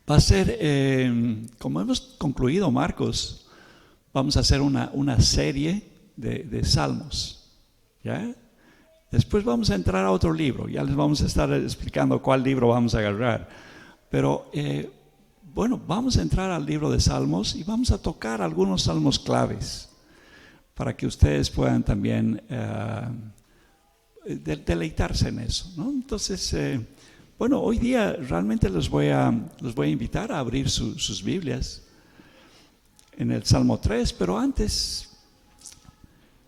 va a ser, como hemos concluido Marcos, vamos a hacer una serie de salmos, ¿ya? Después vamos a entrar a otro libro, ya les vamos a estar explicando cuál libro vamos a agarrar. Pero bueno, vamos a entrar al libro de Salmos y vamos a tocar algunos salmos claves para que ustedes puedan también deleitarse en eso, ¿no? Entonces, bueno, hoy día realmente los voy a invitar a abrir sus Biblias en el Salmo 3, pero antes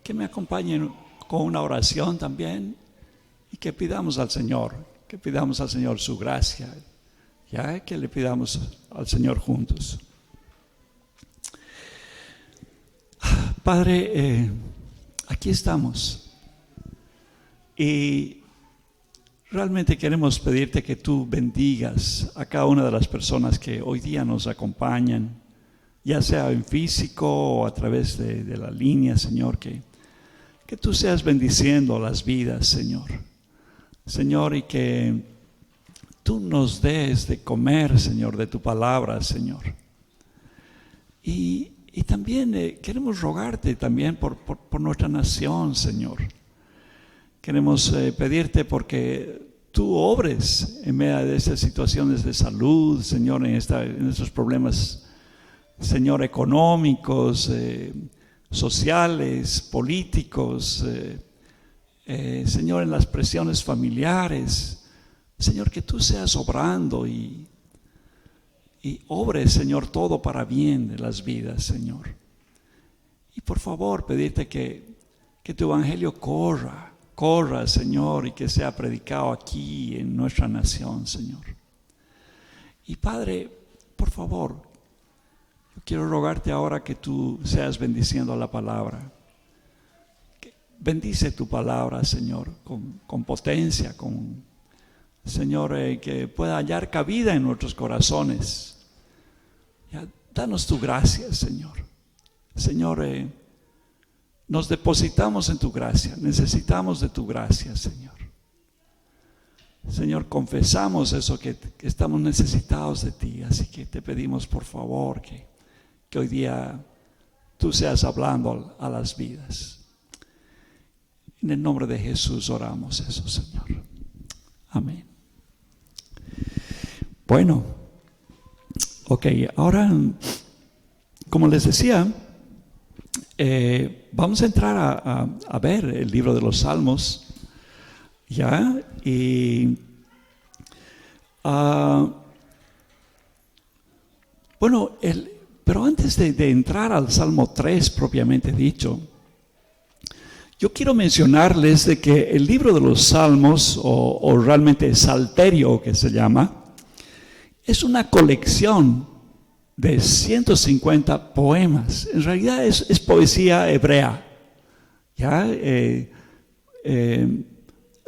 que me acompañen con una oración también y que pidamos al Señor su gracia, ya que le pidamos al Señor juntos. Padre, aquí estamos y realmente queremos pedirte que tú bendigas a cada una de las personas que hoy día nos acompañan, ya sea en físico o a través de la línea, Señor, que tú seas bendiciendo las vidas, Señor, y que tú nos des de comer, Señor, de tu palabra, Señor. Y también queremos rogarte también por nuestra nación, Señor. Queremos pedirte porque tú obres en medio de estas situaciones de salud, Señor, en estos problemas, Señor, económicos, sociales, políticos, Señor, en las presiones familiares. Señor, que tú seas obrando y obres, Señor, todo para bien de las vidas, Señor. Y por favor, pedirte que tu evangelio corra, Señor, y que sea predicado aquí en nuestra nación, Señor. Y Padre, por favor, yo quiero rogarte ahora que tú seas bendiciendo la palabra. Bendice tu palabra, Señor, con potencia, Señor, que pueda hallar cabida en nuestros corazones. Ya, danos tu gracia, Señor. Señor, nos depositamos en tu gracia, necesitamos de tu gracia, Señor. Señor, confesamos eso, que estamos necesitados de ti, así que te pedimos por favor que hoy día tú seas hablando a las vidas. En el nombre de Jesús oramos eso, Señor. Amén. Bueno, ok, ahora, como les decía, vamos a entrar a ver el libro de los Salmos, ¿ya? Y bueno, pero antes de entrar al Salmo 3 propiamente dicho, yo quiero mencionarles de que el libro de los Salmos, o realmente Salterio que se llama, es una colección de 150 poemas. En realidad es poesía hebrea, ¿ya?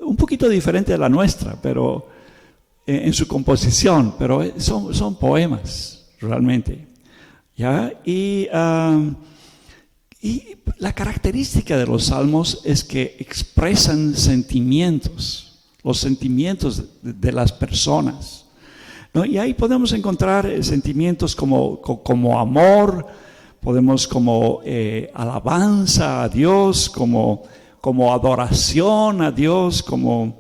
Un poquito diferente de la nuestra, pero en su composición, pero son poemas realmente, ¿ya? Y la característica de los salmos es que expresan sentimientos, los sentimientos de las personas, ¿no? Y ahí podemos encontrar sentimientos como amor, podemos como alabanza a Dios, como adoración a Dios, como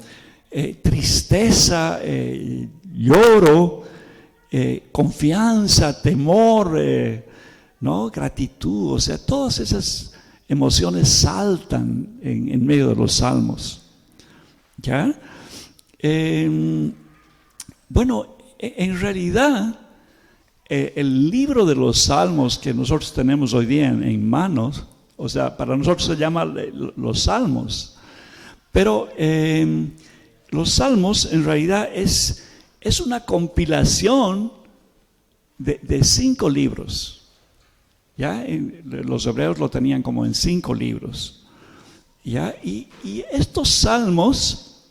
tristeza, lloro, confianza, temor, ¿no? Gratitud. O sea, todas esas emociones saltan en medio de los salmos, ¿ya? Bueno, en realidad el libro de los salmos que nosotros tenemos hoy día en manos, o sea, para nosotros se llama los salmos, pero los salmos en realidad es una compilación de 5 libros. ¿Ya? Los hebreos lo tenían como en 5 libros, ¿ya? Y estos salmos,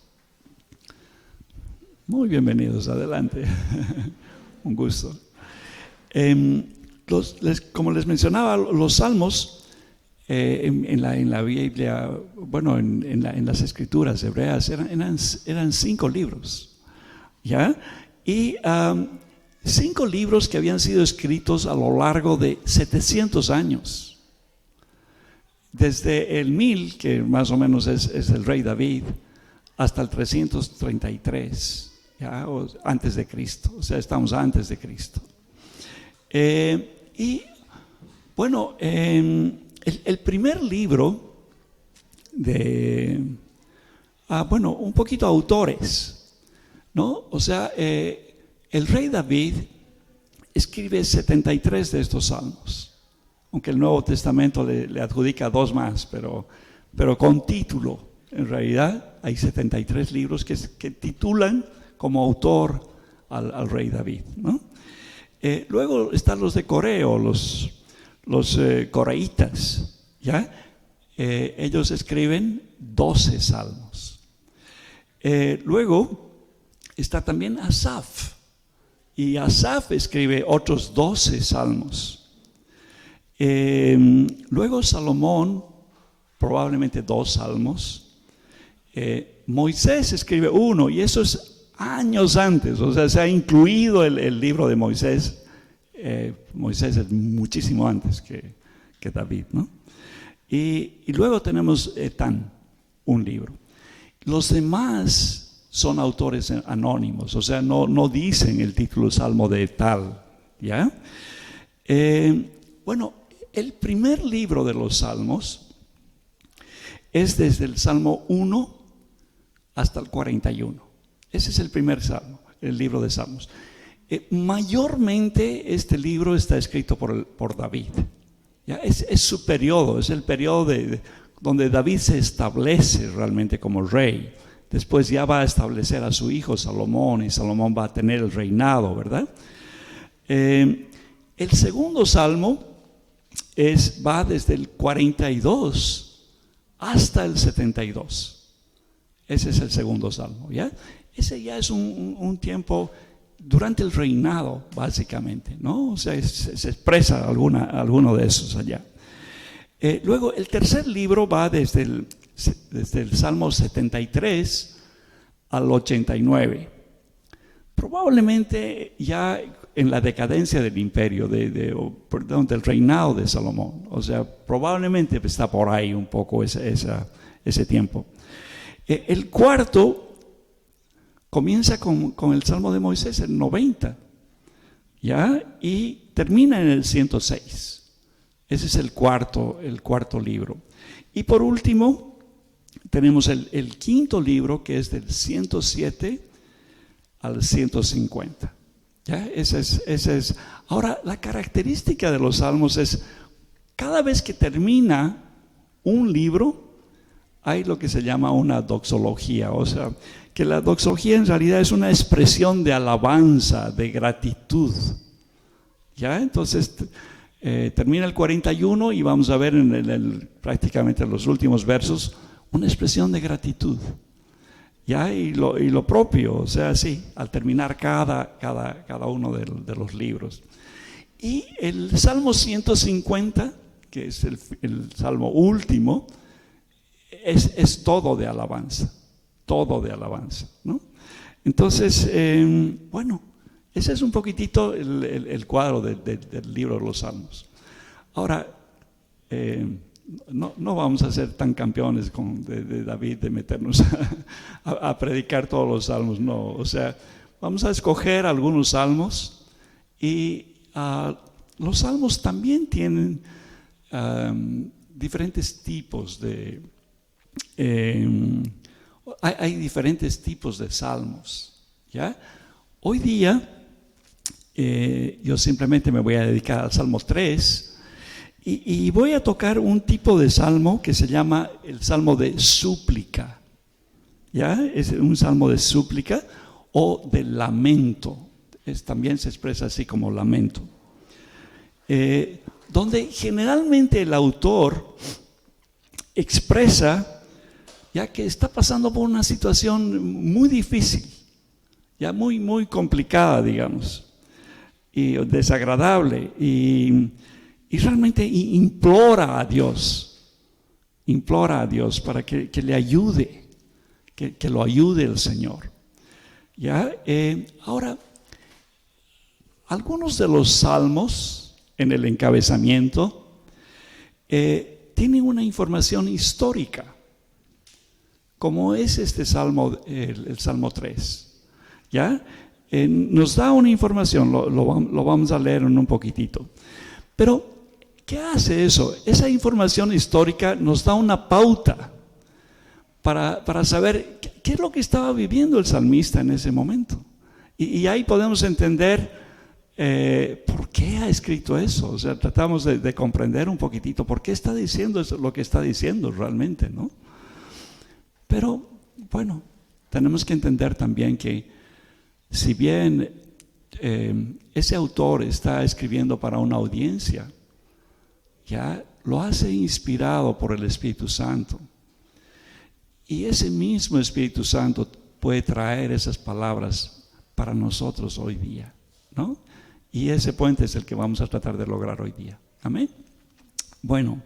muy bienvenidos, adelante, un gusto. Como les mencionaba, los salmos en la Biblia, bueno, en las escrituras hebreas eran 5 libros, ¿ya? Y 5 libros que habían sido escritos a lo largo de 700 años. Desde el 1000, que más o menos es el rey David, hasta el 333, ¿ya? Antes de Cristo. O sea, estamos antes de Cristo. Y bueno, el primer libro bueno, un poquito autores, ¿no? O sea, el rey David escribe 73 de estos salmos, aunque el Nuevo Testamento le adjudica 2 más, pero con título. En realidad hay 73 libros que titulan como autor al rey David, ¿no? Luego están los de Coreo, los coreitas, ¿ya? Ellos escriben 12 salmos. Luego está también Asaf, y Asaf escribe otros 12 salmos. Luego Salomón, probablemente 2 salmos. Moisés escribe 1, y eso es años antes, o sea, se ha incluido el libro de Moisés. Moisés es muchísimo antes que David, ¿no? Y luego tenemos Etán, un libro. Los demás son autores anónimos, o sea, no dicen el título Salmo de tal, ¿ya? Bueno, el primer libro de los Salmos es desde el Salmo 1 hasta el 41. Ese es el primer salmo, el libro de Salmos. Mayormente este libro está escrito por David. ¿Ya? Es su periodo, es el periodo donde David se establece realmente como rey. Después ya va a establecer a su hijo Salomón, y Salomón va a tener el reinado, ¿verdad? El segundo salmo va desde el 42 hasta el 72. Ese es el segundo salmo, ¿ya? Ese ya es un tiempo durante el reinado, básicamente, ¿no? O sea, se expresa alguno de esos allá. Luego, el tercer libro va desde el Salmo 73 al 89. Probablemente ya en la decadencia del imperio, del reinado de Salomón. O sea, probablemente está por ahí un poco ese tiempo. El cuarto comienza con el Salmo de Moisés, el 90, ¿ya? Y termina en el 106. Ese es el cuarto libro. Y por último, tenemos el quinto libro, que es del 107 al 150. ¿Ya? Ese es. Ahora, la característica de los salmos es, cada vez que termina un libro, hay lo que se llama una doxología, o sea, que la doxología en realidad es una expresión de alabanza, de gratitud. ¿Ya? Entonces, termina el 41 y vamos a ver prácticamente en los últimos versos una expresión de gratitud. ¿Ya? Y lo propio, o sea, sí, al terminar cada uno de los libros. Y el Salmo 150, que es el Salmo último, es todo de alabanza, ¿no? Entonces, bueno, ese es un poquitito el cuadro del libro de los Salmos. Ahora, no vamos a ser tan campeones de David, de meternos a predicar todos los salmos, no. O sea, vamos a escoger algunos salmos, y los salmos también tienen diferentes tipos hay diferentes tipos de salmos, ¿ya? Hoy día yo simplemente me voy a dedicar al Salmo 3 y voy a tocar un tipo de salmo que se llama el salmo de súplica, ¿ya? Es un salmo de súplica o de lamento. También se expresa así como lamento, donde generalmente el autor expresa ya que está pasando por una situación muy difícil, ya muy complicada, digamos, y desagradable, y realmente implora a Dios para que le ayude, que lo ayude el Señor. ¿Ya? Ahora, algunos de los salmos en el encabezamiento tienen una información histórica, como es este salmo, el Salmo 3. ¿Ya? Nos da una información, lo vamos a leer en un poquitito. Pero, ¿qué hace eso? Esa información histórica nos da una pauta para saber qué es lo que estaba viviendo el salmista en ese momento. Y ahí podemos entender por qué ha escrito eso. O sea, tratamos de comprender un poquitito por qué está diciendo eso, lo que está diciendo realmente, ¿no? Pero, bueno, tenemos que entender también que si bien ese autor está escribiendo para una audiencia, ya lo hace inspirado por el Espíritu Santo. Y ese mismo Espíritu Santo puede traer esas palabras para nosotros hoy día, ¿no? Y ese puente es el que vamos a tratar de lograr hoy día. Amén. Bueno,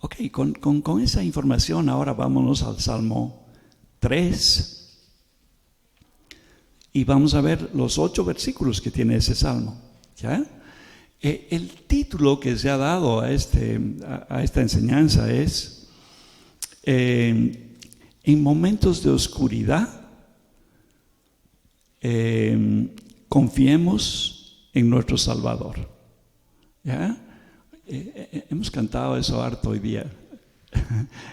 ok, con esa información ahora vámonos al Salmo 3 y vamos a ver los 8 versículos que tiene ese salmo. ¿Ya? El título que se ha dado a esta enseñanza es en momentos de oscuridad confiemos en nuestro Salvador. ¿Ya? Hemos cantado eso harto hoy día.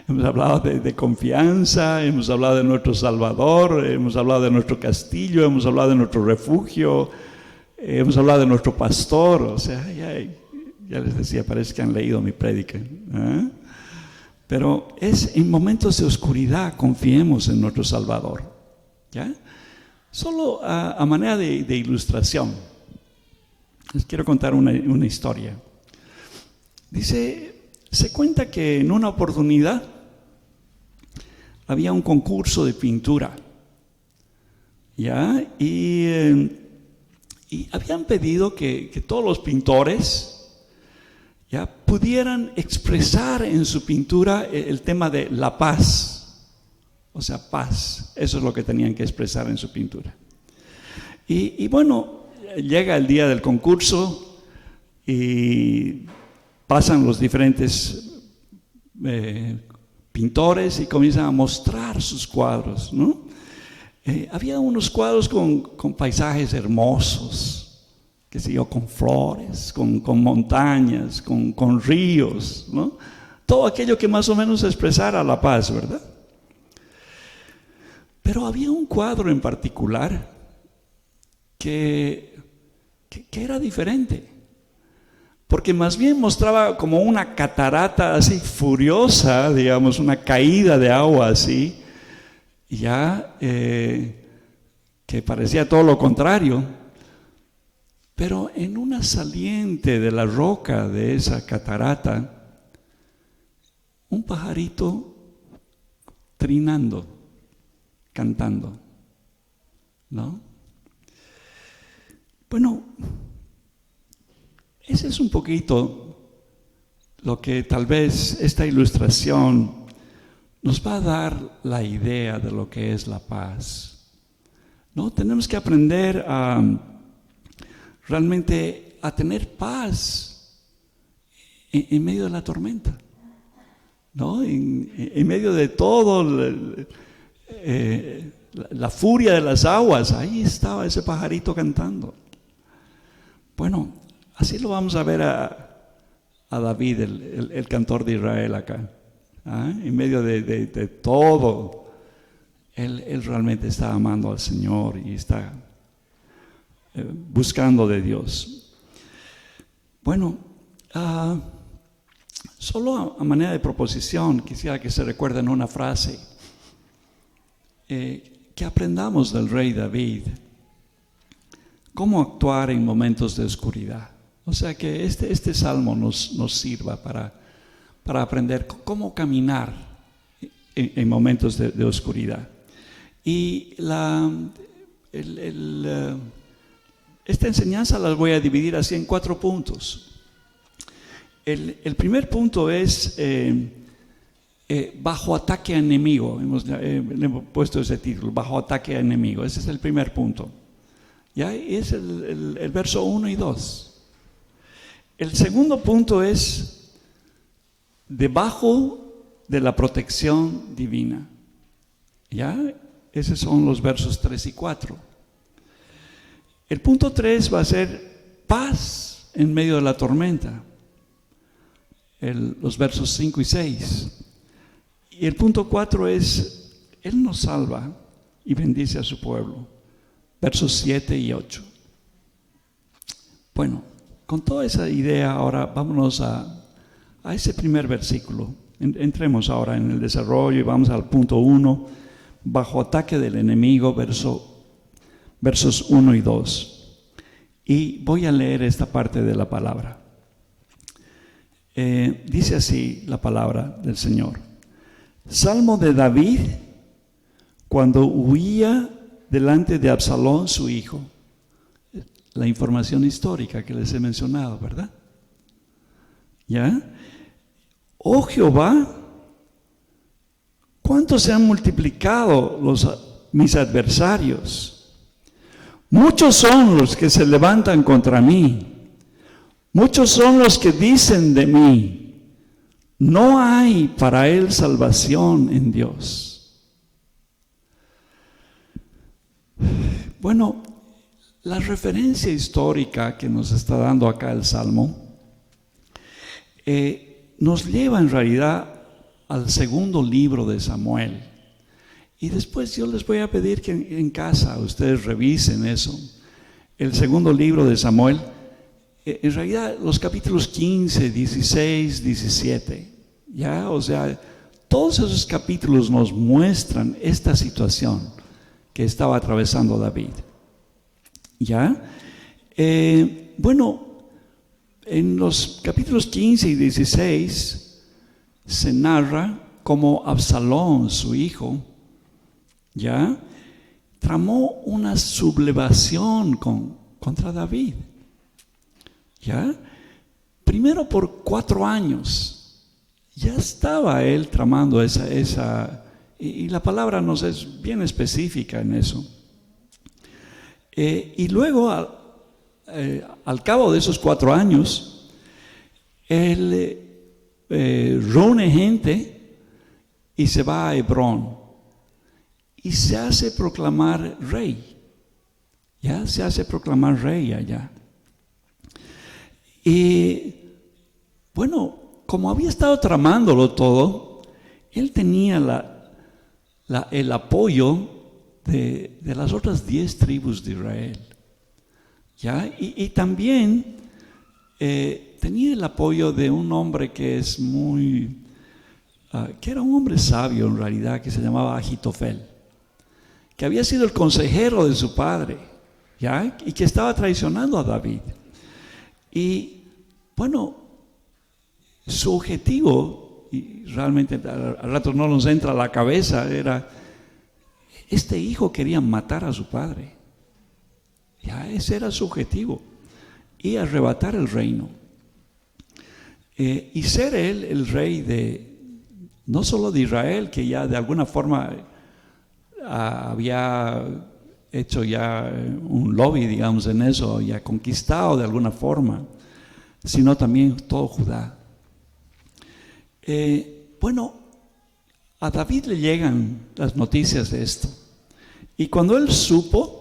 Hemos hablado de confianza, hemos hablado de nuestro Salvador, hemos hablado de nuestro castillo, hemos hablado de nuestro refugio, hemos hablado de nuestro pastor. O sea, ya les decía, parece que han leído mi prédica. Pero es en momentos de oscuridad confiemos en nuestro Salvador. ¿Ya? Solo a manera de ilustración, les quiero contar una historia. Se cuenta que en una oportunidad había un concurso de pintura, ¿ya? Y habían pedido que todos los pintores ya pudieran expresar en su pintura el tema de la paz. O sea, paz, eso es lo que tenían que expresar en su pintura. Y bueno, llega el día del concurso y pasan los diferentes pintores y comienzan a mostrar sus cuadros, ¿no? Había unos cuadros con paisajes hermosos, qué sé yo, con flores, con montañas, con ríos, ¿no? Todo aquello que más o menos expresara la paz, ¿verdad? Pero había un cuadro en particular que era diferente. Porque más bien mostraba como una catarata así furiosa, digamos, una caída de agua así, ya que parecía todo lo contrario. Pero en una saliente de la roca de esa catarata, un pajarito trinando, cantando, ¿no? Bueno, ese es un poquito lo que tal vez esta ilustración nos va a dar la idea de lo que es la paz. ¿No? Tenemos que aprender realmente a tener paz en medio de la tormenta, ¿no? En medio de todo la furia de las aguas, ahí estaba ese pajarito cantando. Bueno, así lo vamos a ver a David, el cantor de Israel acá. En medio de todo, él realmente está amando al Señor y está buscando de Dios. Bueno, solo a manera de proposición, quisiera que se recuerden una frase que aprendamos del rey David. Cómo actuar en momentos de oscuridad. O sea que este salmo nos sirva para aprender cómo caminar en momentos de oscuridad. Y esta enseñanza la voy a dividir así en 4 puntos. El primer punto es bajo ataque enemigo. Le hemos puesto ese título, bajo ataque enemigo. Ese es el primer punto. ¿Ya? Es el verso 1 y 2. El segundo punto es debajo de la protección divina. ¿Ya? Esos son los versos 3 y 4. El punto 3 va a ser paz en medio de la tormenta. Los versos 5 y 6. Y el punto 4 es, Él nos salva y bendice a su pueblo. Versos 7 y 8. Bueno, con toda esa idea ahora vámonos a ese primer versículo. Entremos ahora en el desarrollo y vamos al punto 1, bajo ataque del enemigo, versos 1 y 2. Y voy a leer esta parte de la palabra. Dice así la palabra del Señor. Salmo de David cuando huía delante de Absalón su hijo. La información histórica que les he mencionado, ¿verdad? ¿Ya? Oh Jehová, ¿cuánto se han multiplicado mis adversarios? Muchos son los que se levantan contra mí. Muchos son los que dicen de mí, no hay para él salvación en Dios. Bueno, la referencia histórica que nos está dando acá el Salmo nos lleva en realidad al segundo libro de Samuel. Y después yo les voy a pedir que en casa ustedes revisen eso. El segundo libro de Samuel, en realidad los capítulos 15, 16, 17, ¿ya? O sea, todos esos capítulos nos muestran esta situación que estaba atravesando David. ¿Ya? Bueno, en los capítulos 15 y 16 se narra cómo Absalón, su hijo, ¿ya?, tramó una sublevación contra David. ¿Ya? Primero por 4 años ya estaba él tramando esa y la palabra nos es bien específica en eso. Y luego al cabo de esos 4 años él reúne gente y se va a Hebrón y se hace proclamar rey. Ya se hace proclamar rey allá. Y bueno, como había estado tramándolo todo, él tenía el apoyo de las otras 10 tribus de Israel. ¿Ya? Y también tenía el apoyo de un hombre que es que era un hombre sabio en realidad, que se llamaba Ahitofel, que había sido el consejero de su padre, ¿ya? Y que estaba traicionando a David. Y bueno, su objetivo, y realmente al rato no nos entra a la cabeza, era, este hijo quería matar a su padre. Ya ese era su objetivo, y arrebatar el reino. Y ser él el rey no solo de Israel, que ya de alguna forma había hecho ya un lobby, digamos, en eso, ya conquistado de alguna forma, sino también todo Judá. Bueno, a David le llegan las noticias de esto. Y cuando él supo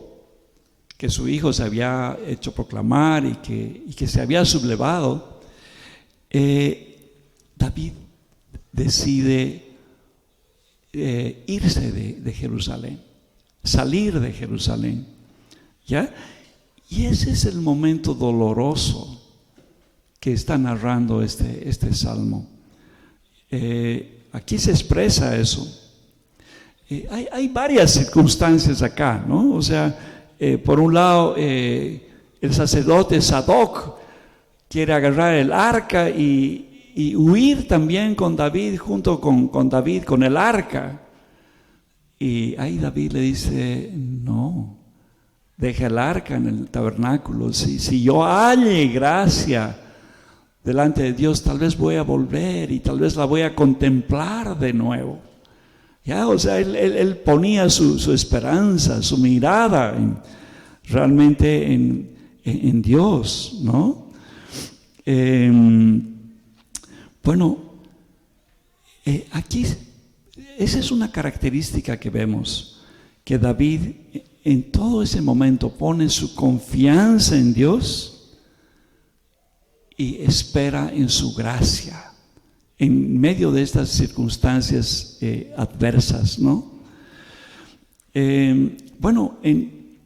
que su hijo se había hecho proclamar y que se había sublevado, David decide irse de Jerusalén, salir de Jerusalén, ¿ya? Y ese es el momento doloroso que está narrando este salmo. Aquí se expresa eso. Hay varias circunstancias acá, ¿no? O sea, por un lado, el sacerdote Sadoc quiere agarrar el arca y huir también con David, junto con David, con el arca. Y ahí David le dice, no, deja el arca en el tabernáculo. Si yo halle gracia delante de Dios, tal vez voy a volver y tal vez la voy a contemplar de nuevo. Ya, o sea, él ponía su esperanza, su mirada realmente en Dios, ¿no? Bueno, aquí esa es una característica que vemos, que David en todo ese momento pone su confianza en Dios y espera en su gracia en medio de estas circunstancias adversas, ¿no? Bueno, en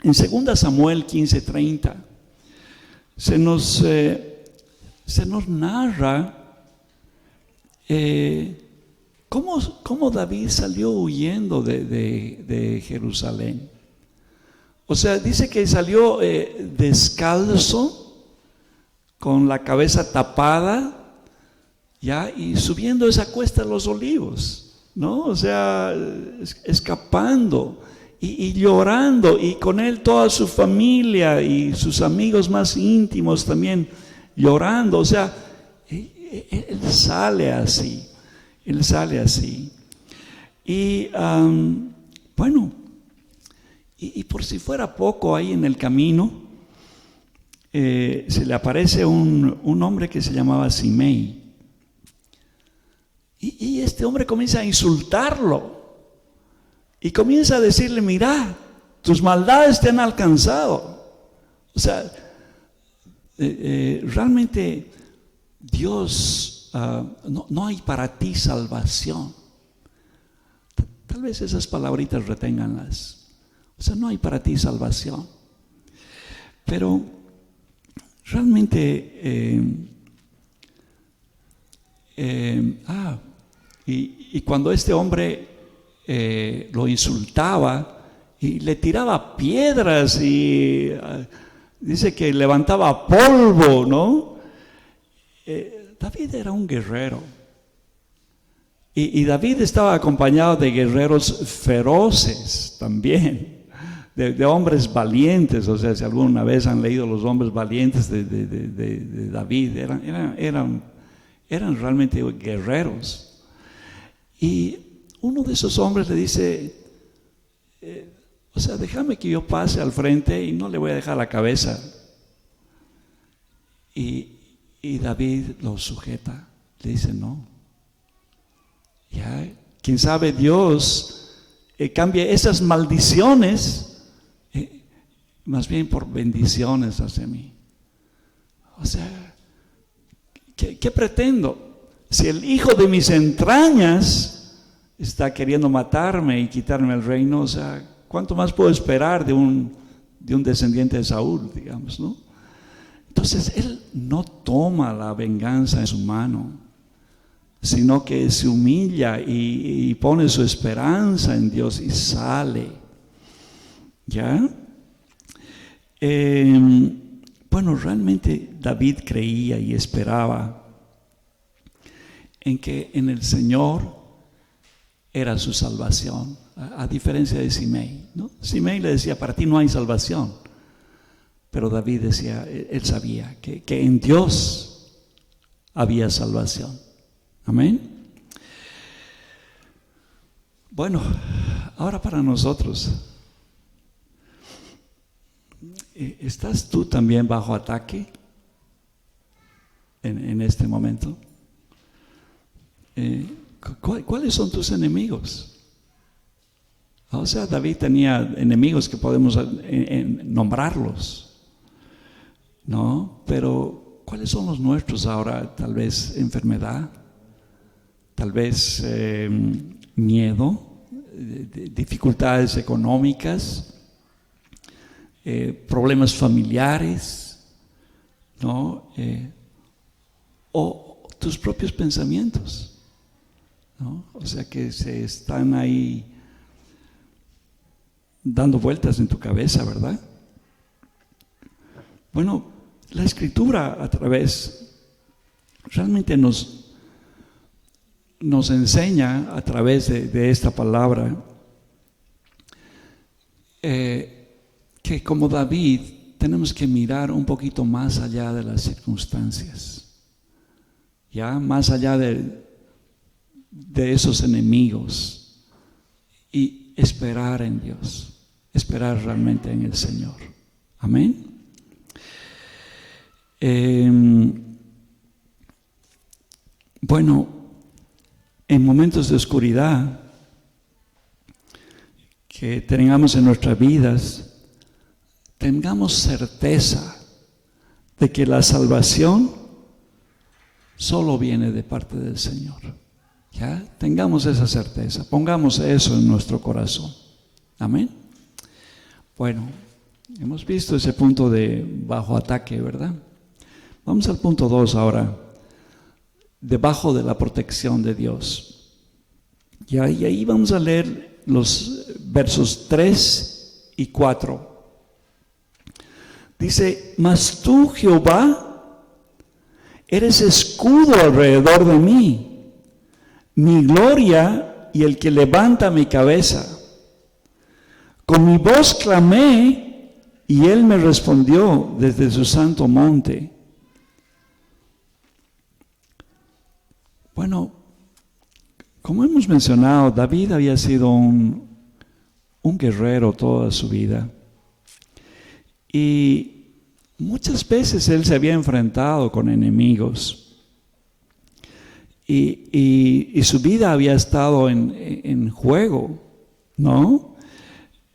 2 Samuel 15:30 se nos narra cómo David salió huyendo de Jerusalén. O sea, dice que salió descalzo, con la cabeza tapada, ya, y subiendo esa cuesta de los Olivos, ¿no? O sea, escapando y llorando, y con él toda su familia y sus amigos más íntimos también llorando. O sea, él sale así, y bueno, y por si fuera poco, ahí en el camino se le aparece un hombre que se llamaba Simei. Y este hombre comienza a insultarlo y comienza a decirle: mira, tus maldades te han alcanzado. O sea, realmente Dios, no hay para ti salvación. Tal vez esas palabritas reténganlas. O sea, no hay para ti salvación. Pero realmente y cuando este hombre lo insultaba y le tiraba piedras y dice que levantaba polvo, ¿no? David era un guerrero, y David estaba acompañado de guerreros feroces también, de hombres valientes. O sea, si alguna vez han leído los hombres valientes de David, eran realmente guerreros. Y uno de esos hombres le dice: o sea, déjame que yo pase al frente y no le voy a dejar la cabeza. Y David lo sujeta, le dice: no. Ya, quién sabe, Dios cambie esas maldiciones más bien por bendiciones hacia mí. O sea, ¿qué pretendo? Si el hijo de mis entrañas está queriendo matarme y quitarme el reino, o sea, ¿cuánto más puedo esperar de un descendiente de Saúl, digamos, ¿no? Entonces él no toma la venganza en su mano, sino que se humilla y pone su esperanza en Dios y sale. ¿Ya? Bueno, realmente David creía y esperaba en que en el Señor era su salvación, a diferencia de Simei, ¿no? Simei le decía: para ti no hay salvación. Pero David decía, él sabía que en Dios había salvación. Amén. Bueno, ahora para nosotros, ¿estás tú también bajo ataque en este momento? ¿Cuáles son tus enemigos? O sea, David tenía enemigos que podemos nombrarlos, ¿no? Pero ¿cuáles son los nuestros ahora? Tal vez enfermedad, tal vez miedo, dificultades económicas, problemas familiares, ¿no? O tus propios pensamientos, ¿no? O sea, que se están ahí dando vueltas en tu cabeza, ¿verdad? Bueno, la Escritura a través realmente nos enseña a través de esta palabra que como David tenemos que mirar un poquito más allá de las circunstancias. ya más allá de esos enemigos, y esperar en Dios, esperar realmente en el Señor. Amén. Bueno, en momentos de oscuridad que tengamos en nuestras vidas, tengamos certeza de que la salvación solo viene de parte del Señor. ¿Ya? Tengamos esa certeza, pongamos eso en nuestro corazón. Amén. Bueno, hemos visto ese punto de bajo ataque, ¿verdad? Vamos al punto 2 ahora, debajo de la protección de Dios. Y ahí vamos a leer los versos 3 y 4. Dice, mas tú, Jehová, eres escudo alrededor de mí, mi gloria y el que levanta mi cabeza. Con mi voz clamé y él me respondió desde su santo monte. Bueno, como hemos mencionado, David había sido un guerrero toda su vida. Y muchas veces él se había enfrentado con enemigos. Y su vida había estado en juego, ¿no?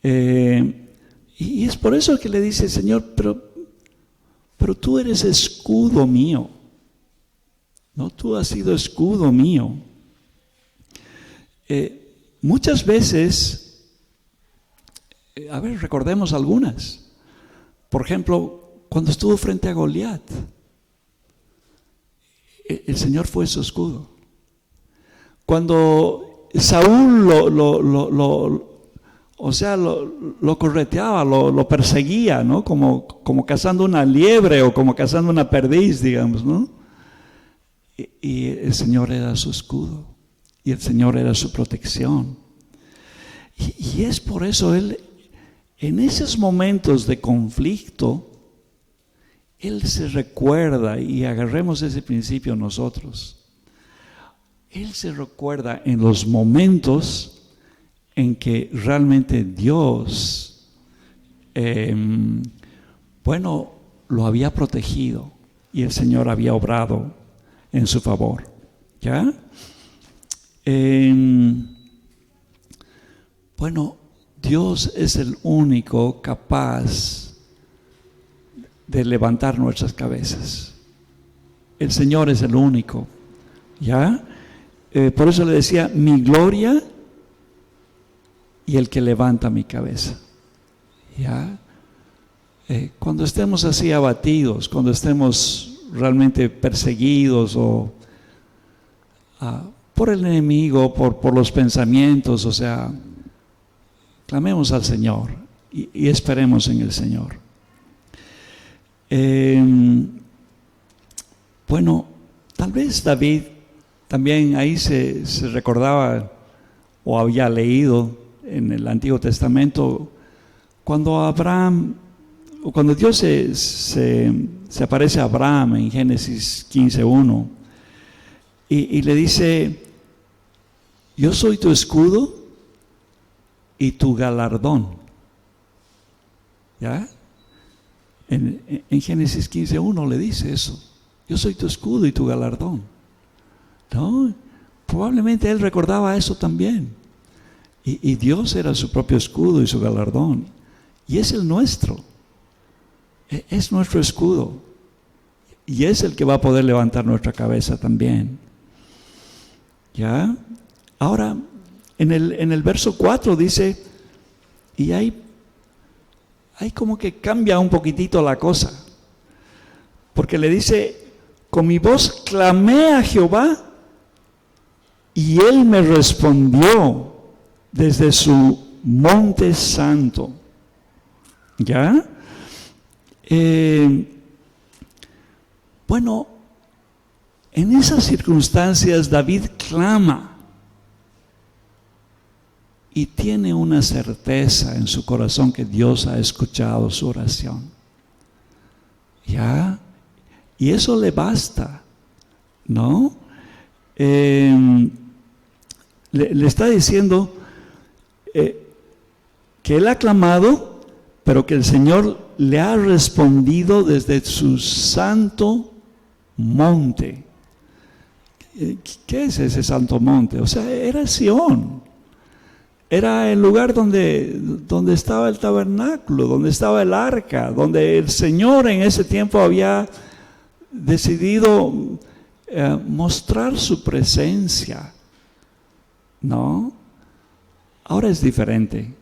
Y es por eso que le dice, Señor, pero tú eres escudo mío. No, tú has sido escudo mío. Muchas veces, recordemos algunas. Por ejemplo, cuando estuvo frente a Goliat, el Señor fue su escudo. Cuando Saúl lo correteaba, lo perseguía, ¿no? Como cazando una liebre o como cazando una perdiz, digamos, ¿no? Y el Señor era su escudo. Y el Señor era su protección. Y es por eso Él, en esos momentos de conflicto, Él se recuerda, y agarremos ese principio nosotros. Él se recuerda en los momentos en que realmente Dios, lo había protegido y el Señor había obrado en su favor. ¿Ya? Dios es el único capaz de levantar nuestras cabezas. El Señor es el único. ¿Ya? Por eso le decía, mi gloria y el que levanta mi cabeza. ¿Ya? Cuando estemos así abatidos, cuando estemos realmente perseguidos o por el enemigo, por los pensamientos, o sea, clamemos al Señor y esperemos en el Señor. Tal vez David también ahí se recordaba o había leído en el Antiguo Testamento cuando Dios se aparece a Abraham en Génesis 15:1 y le dice, yo soy tu escudo y tu galardón. ¿Ya? En Génesis 15:1 le dice eso. Yo soy tu escudo y tu galardón. ¿No? Probablemente él recordaba eso también. Y Dios era su propio escudo y su galardón. Y es el nuestro. Es nuestro escudo. Y es el que va a poder levantar nuestra cabeza también. ¿Ya? Ahora, en el verso 4 dice, y hay como que cambia un poquitito la cosa. Porque le dice, con mi voz clamé a Jehová y Él me respondió desde su monte santo. ¿Ya? En esas circunstancias David clama y tiene una certeza en su corazón que Dios ha escuchado su oración. ¿Ya? Y eso le basta ¿no? Le está diciendo que él ha clamado, pero que el Señor le ha respondido desde su santo monte. ¿Qué es ese santo monte? O sea, era Sión. Era el lugar donde estaba el tabernáculo, donde estaba el arca, donde el Señor en ese tiempo había decidido mostrar su presencia, ¿no? Ahora es diferente.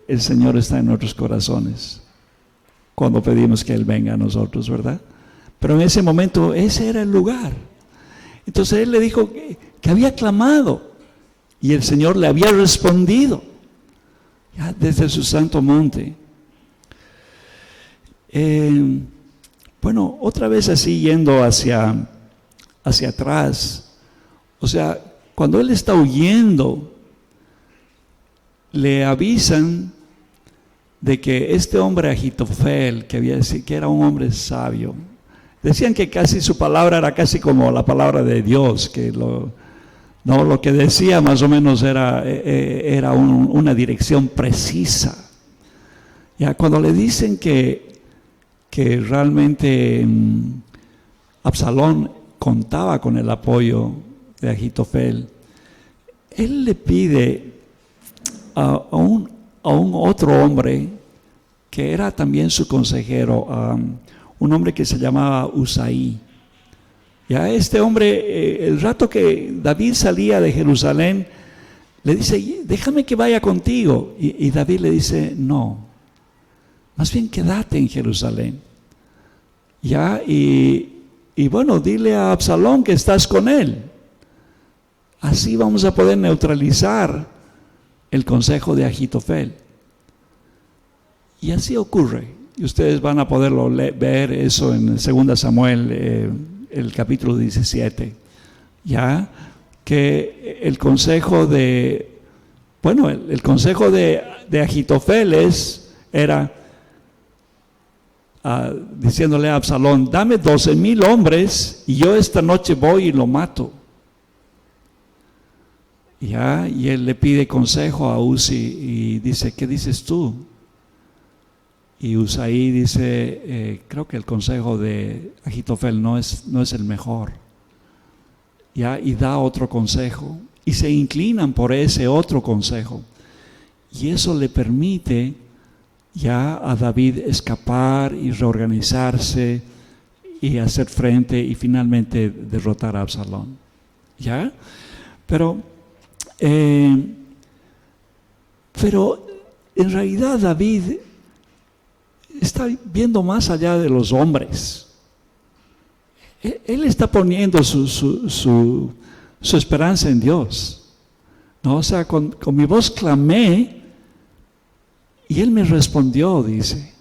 El Señor está en nuestros corazones cuando pedimos que Él venga a nosotros, ¿verdad? Pero en ese momento ese era el lugar. Entonces Él le dijo que había clamado y el Señor le había respondido ya desde su santo monte. Bueno, otra vez así yendo hacia atrás, o sea, cuando él está huyendo, le avisan de que este hombre Ahitofel, que era un hombre sabio, decían que casi su palabra era casi como la palabra de Dios, que lo que decía más o menos era una dirección precisa. Ya cuando le dicen que realmente Absalón contaba con el apoyo de Ahitofel, él le pide a un otro hombre que era también su consejero, un hombre que se llamaba Usaí. Ya este hombre, el rato que David salía de Jerusalén, le dice, déjame que vaya contigo. Y David le dice, no, más bien quédate en Jerusalén. Ya, y bueno, dile a Absalón que estás con él. Así vamos a poder neutralizar el consejo de Ahitofel. Y así ocurre. Y ustedes van a poderlo ver eso en 2 Samuel, el capítulo 17. Ya, que el consejo de Ahitofel era diciéndole a Absalón, dame 12,000 hombres y yo esta noche voy y lo mato. Ya, y él le pide consejo a Uzi y dice, ¿qué dices tú? Y Usaí dice, creo que el consejo de Ahitofel no es el mejor. Ya, y da otro consejo y se inclinan por ese otro consejo. Y eso le permite ya a David escapar y reorganizarse y hacer frente y finalmente derrotar a Absalón. ¿Ya? Pero en realidad David está viendo más allá de los hombres. Él está poniendo su esperanza en Dios, ¿no? O sea, con mi voz clamé y Él me respondió, dice.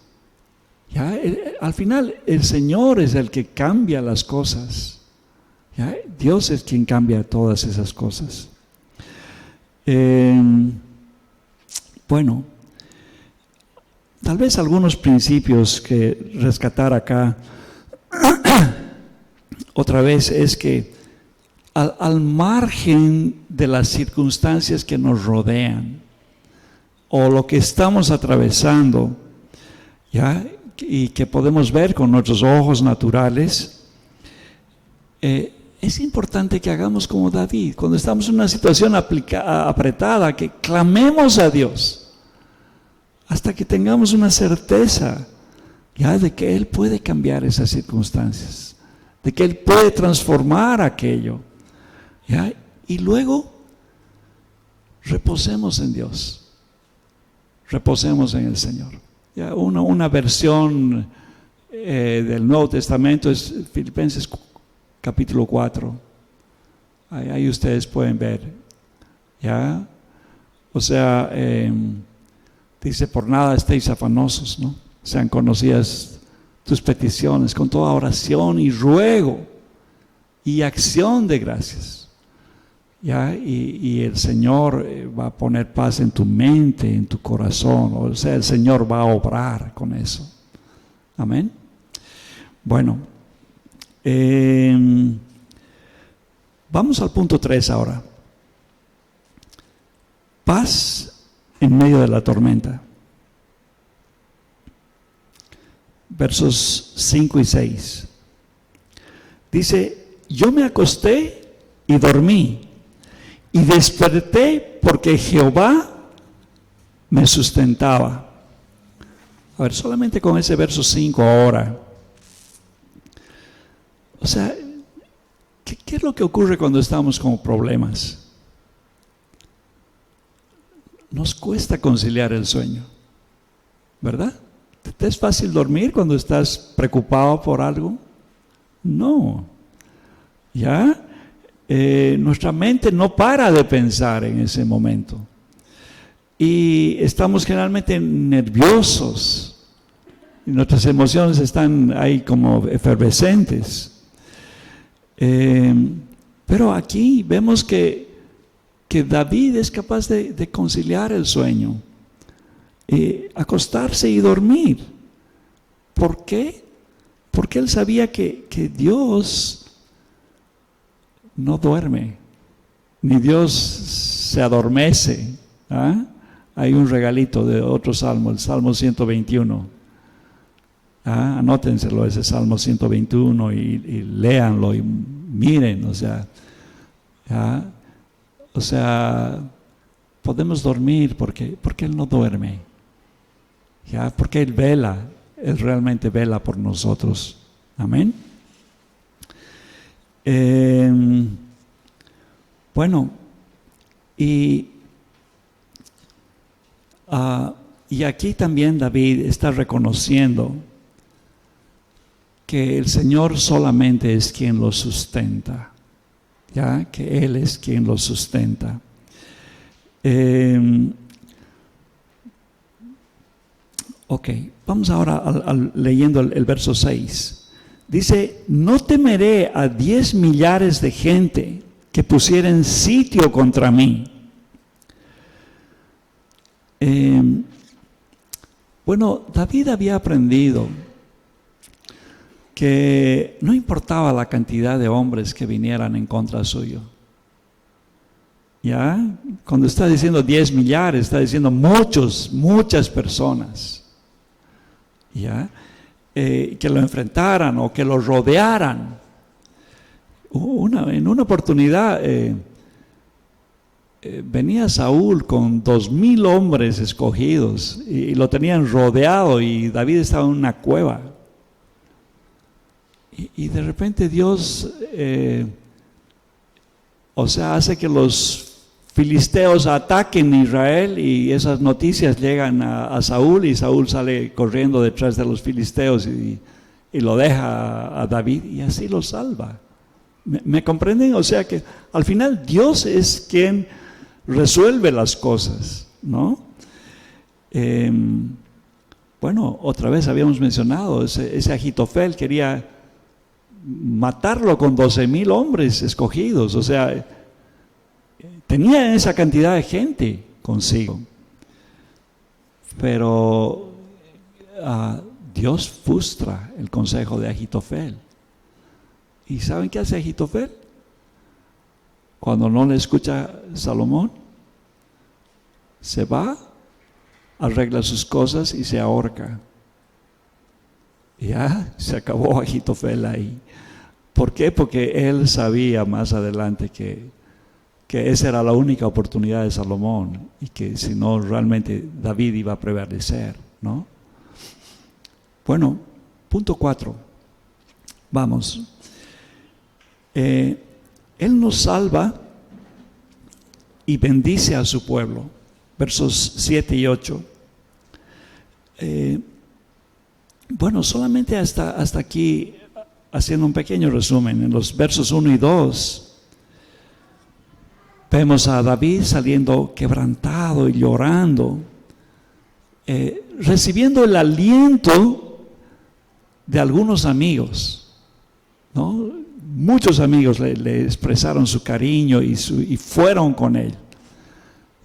¿Ya? Al final el Señor es el que cambia las cosas. ¿Ya? Dios es quien cambia todas esas cosas. Bueno, tal vez algunos principios que rescatar acá otra vez es que al margen de las circunstancias que nos rodean o lo que estamos atravesando, ¿ya? Y que podemos ver con nuestros ojos naturales, es importante que hagamos como David, cuando estamos en una situación apretada, que clamemos a Dios hasta que tengamos una certeza ya de que Él puede cambiar esas circunstancias, de que Él puede transformar aquello, ¿ya? Y luego reposemos en Dios, reposemos en el Señor. ¿Ya? Una versión del Nuevo Testamento es Filipenses capítulo 4. Ahí ustedes pueden ver, ¿ya? O sea, dice, por nada estéis afanosos, ¿no? Sean conocidas tus peticiones con toda oración y ruego y acción de gracias, ¿ya? Y el Señor va a poner paz en tu mente, en tu corazón, o sea, el Señor va a obrar con eso. Amén. Bueno, Vamos al punto 3 ahora. Paz en medio de la tormenta. Versos 5 y 6. Dice, yo me acosté y dormí, y desperté porque Jehová me sustentaba. A ver, solamente con ese verso 5 ahora. O sea, ¿qué es lo que ocurre cuando estamos con problemas? Nos cuesta conciliar el sueño, ¿verdad? ¿Te es fácil dormir cuando estás preocupado por algo? No. ¿Ya? Nuestra mente no para de pensar en ese momento. Y estamos generalmente nerviosos. Y nuestras emociones están ahí como efervescentes. Pero aquí vemos que David es capaz de conciliar el sueño. Acostarse y dormir. ¿Por qué? Porque él sabía que Dios no duerme, ni Dios se adormece. ¿Ah? Hay un regalito de otro salmo, el Salmo 121. Anótenselo, ese Salmo 121 y léanlo y miren, o sea, podemos dormir porque Él no duerme. ¿Ya? Porque Él vela, Él realmente vela por nosotros. Amén. Bueno, y aquí también David está reconociendo que el Señor solamente es quien lo sustenta, ¿ya? Que Él es quien lo sustenta. Ok, vamos ahora leyendo el verso 6. Dice, no temeré a 10 millares de gente que pusieren sitio contra mí. Bueno, David había aprendido que no importaba la cantidad de hombres que vinieran en contra suyo. ¿Ya? Cuando está diciendo 10 millares, está diciendo muchas personas. ¿Ya? Que lo enfrentaran o que lo rodearan. En una oportunidad venía Saúl con 2,000 hombres escogidos y lo tenían rodeado y David estaba en una cueva. Y de repente Dios, hace que los filisteos ataquen Israel y esas noticias llegan a Saúl y Saúl sale corriendo detrás de los filisteos y lo deja a David y así lo salva. ¿Me comprenden? O sea que al final Dios es quien resuelve las cosas, ¿no? Bueno, otra vez habíamos mencionado, ese Ahitofel quería matarlo con 12,000 hombres escogidos, o sea, tenía esa cantidad de gente consigo. Pero Dios frustra el consejo de Ahitofel. ¿Y saben qué hace Ahitofel? Cuando no le escucha Salomón, se va, arregla sus cosas y se ahorca. Ya se acabó Ahitofel ahí. ¿Por qué? Porque él sabía más adelante que esa era la única oportunidad de Salomón y que si no realmente David iba a prevalecer, ¿no? Bueno, punto 4. Vamos. Él nos salva y bendice a su pueblo. Versos 7 y 8. Bueno, solamente hasta aquí, haciendo un pequeño resumen, en los versos 1 y 2, vemos a David saliendo quebrantado y llorando, recibiendo el aliento de algunos amigos, ¿no? Muchos amigos le expresaron su cariño y fueron con él,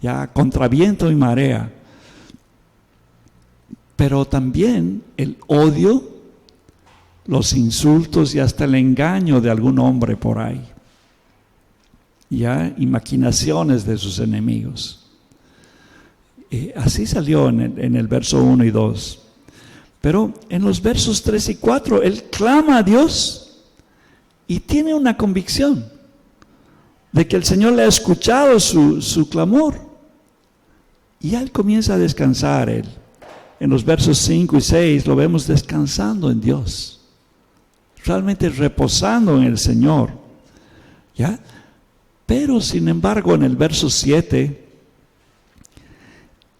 ya contra viento y marea. Pero también el odio los insultos y hasta el engaño de algún hombre por ahí, ¿ya? Y maquinaciones de sus enemigos. Así salió en el verso 1 y 2. Pero en los versos 3 y 4, él clama a Dios y tiene una convicción de que el Señor le ha escuchado su clamor. Y él comienza a descansar. Él, en los versos 5 y 6, lo vemos descansando en Dios, realmente reposando en el Señor, ¿ya? Pero sin embargo, en el verso 7,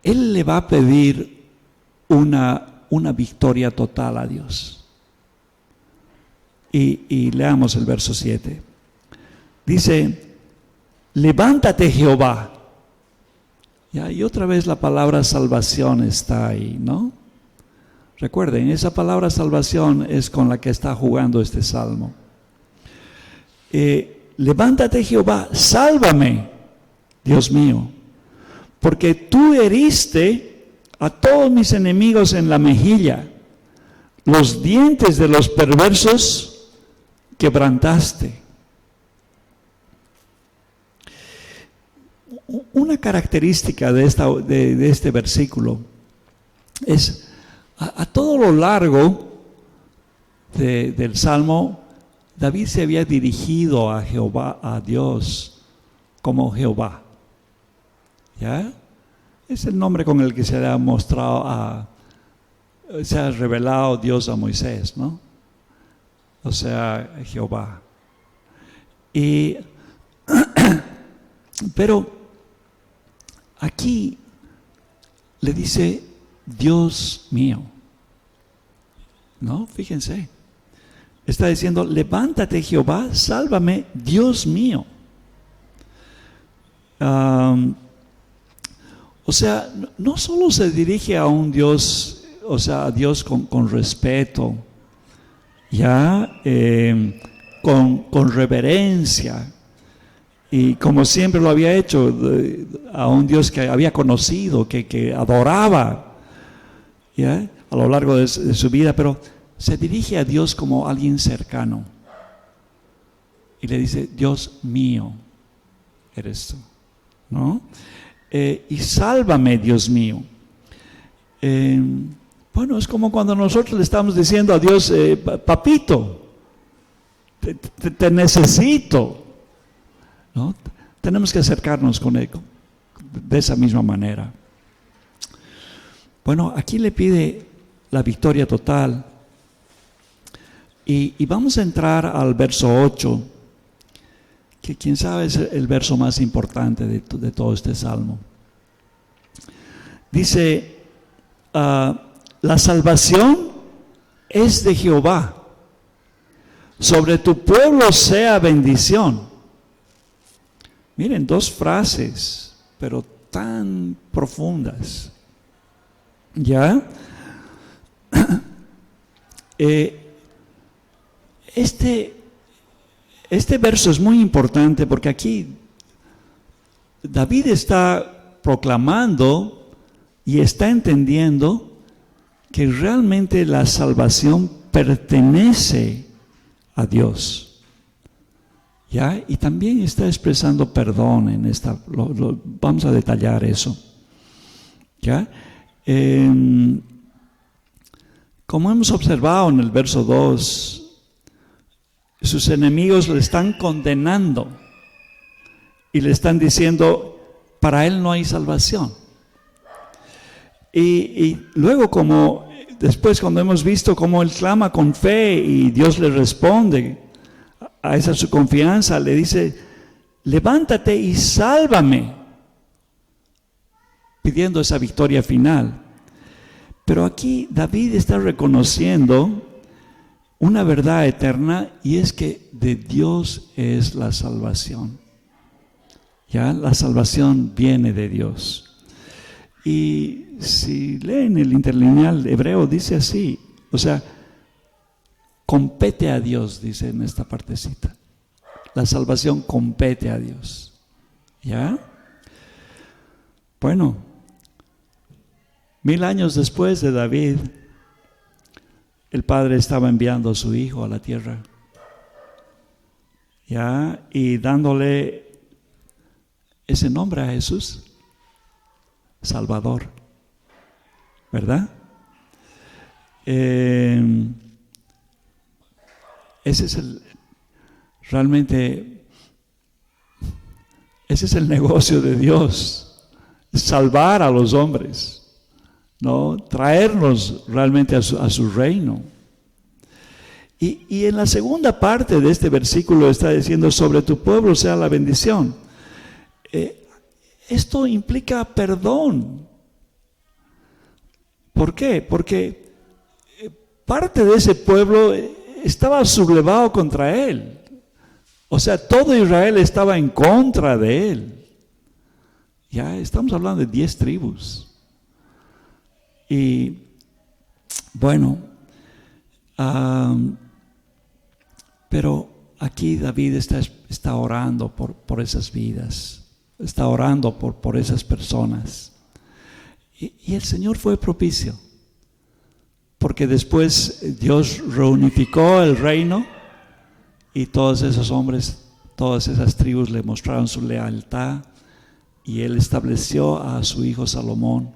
él le va a pedir una victoria total a Dios. Y leamos el verso 7. Dice: levántate, Jehová. ¿Ya? Y otra vez la palabra salvación está ahí, ¿no? Recuerden, esa palabra salvación es con la que está jugando este salmo. Levántate, Jehová, sálvame, Dios mío, porque tú heriste a todos mis enemigos en la mejilla, los dientes de los perversos quebrantaste. Una característica de este versículo es, a todo lo largo del Salmo, David se había dirigido a Jehová, a Dios, como Jehová. ¿Ya? Es el nombre con el que se ha mostrado, se ha revelado Dios a Moisés, ¿no? O sea, Jehová. Pero aquí le dice Dios mío, ¿no? Fíjense, está diciendo: levántate, Jehová, sálvame, Dios mío. O sea, no solo se dirige a un Dios, o sea, a Dios con respeto, ya, con reverencia, y como siempre lo había hecho, a un Dios que había conocido, que adoraba, ¿ya?, a lo largo de su vida, pero se dirige a Dios como alguien cercano y le dice: Dios mío eres tú, ¿no? Y sálvame, Dios mío. Bueno, es como cuando nosotros le estamos diciendo a Dios: papito, te necesito, ¿no? Tenemos que acercarnos con él de esa misma manera. Bueno, aquí le pide la victoria total. Y vamos a entrar al verso 8, que quién sabe es el verso más importante de todo este salmo. Dice: la salvación es de Jehová, sobre tu pueblo sea bendición. Miren, dos frases, pero tan profundas. ¿Ya? Este verso es muy importante porque aquí David está proclamando y está entendiendo que realmente la salvación pertenece a Dios, ¿ya? Y también está expresando perdón en esta, vamos a detallar eso, ¿ya? Como hemos observado en el verso 2, sus enemigos le están condenando y le están diciendo: para él no hay salvación. Y luego, como después, cuando hemos visto cómo él clama con fe y Dios le responde a esa su confianza, le dice: levántate y sálvame, pidiendo esa victoria final. Pero aquí David está reconociendo una verdad eterna, y es que de Dios es la salvación. Ya, la salvación viene de Dios. Y si leen el interlineal hebreo, dice así, o sea, compete a Dios, dice en esta partecita. La salvación compete a Dios. ¿Ya? Bueno, 1000 años después de David, el Padre estaba enviando a su Hijo a la tierra, ¿ya? Y dándole ese nombre a Jesús, Salvador, ¿verdad? Ese es realmente, ese es el negocio de Dios, salvar a los hombres, ¿no? Traernos realmente a su reino. Y en la segunda parte de este versículo está diciendo, sobre tu pueblo sea la bendición. Esto implica perdón. ¿Por qué? Porque parte de ese pueblo estaba sublevado contra él. O sea, todo Israel estaba en contra de él. Ya estamos hablando de 10 tribus. Y bueno, pero aquí David está orando por esas vidas, está orando por esas personas. Y el Señor fue propicio, porque después Dios reunificó el reino y todos esos hombres, todas esas tribus le mostraron su lealtad y Él estableció a su hijo Salomón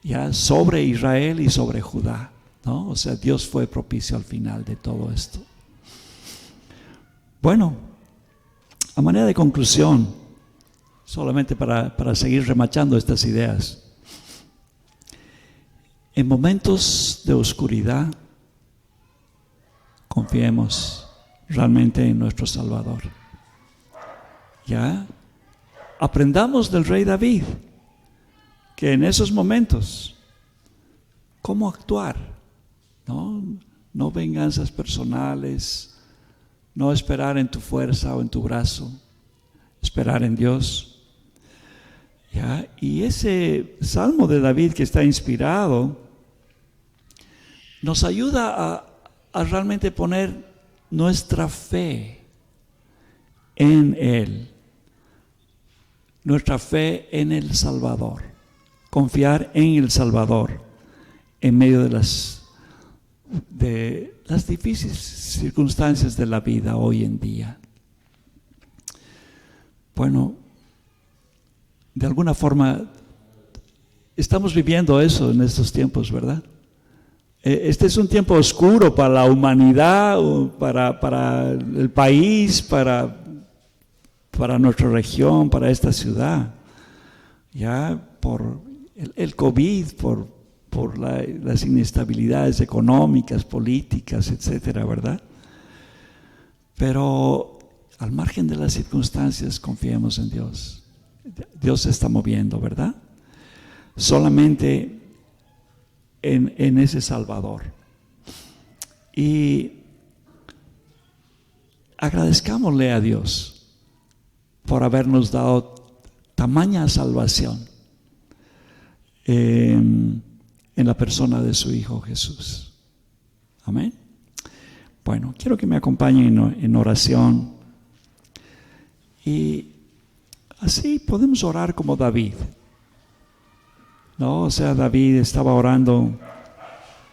ya sobre Israel y sobre Judá, ¿no? O sea, Dios fue propicio al final de todo esto. Bueno, a manera de conclusión, solamente para seguir remachando estas ideas, en momentos de oscuridad, confiemos realmente en nuestro Salvador. Ya aprendamos del rey David, que en esos momentos, ¿cómo actuar? No venganzas personales, no esperar en tu fuerza o en tu brazo, esperar en Dios. ¿Ya? Y ese salmo de David que está inspirado nos ayuda a realmente poner nuestra fe en Él, nuestra fe en el Salvador, confiar en el Salvador en medio de las difíciles circunstancias de la vida hoy en día. Bueno, de alguna forma estamos viviendo eso en estos tiempos, ¿verdad? Este es un tiempo oscuro para la humanidad, para el país, para nuestra región, para esta ciudad. Ya por el COVID, por las inestabilidades económicas, políticas, etcétera, ¿verdad? Pero al margen de las circunstancias, confiemos en Dios. Dios se está moviendo, ¿verdad? Solamente en ese Salvador. Y agradezcámosle a Dios por habernos dado tamaña salvación en la persona de su Hijo Jesús. Amén. Bueno, quiero que me acompañen en oración. Y así podemos orar como David. ¿No? O sea, David estaba orando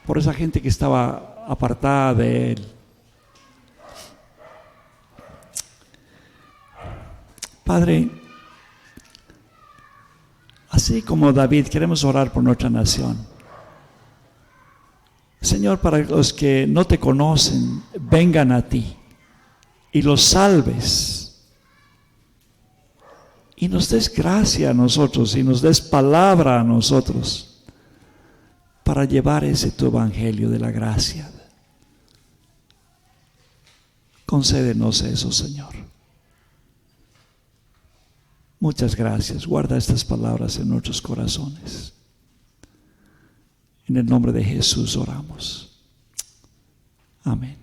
por esa gente que estaba apartada de él. Padre, así como David, queremos orar por nuestra nación. Señor, para los que no te conocen, vengan a ti y los salves. Y nos des gracia a nosotros y nos des palabra a nosotros para llevar ese tu evangelio de la gracia. Concédenos eso, Señor. Muchas gracias. Guarda estas palabras en nuestros corazones. En el nombre de Jesús oramos. Amén.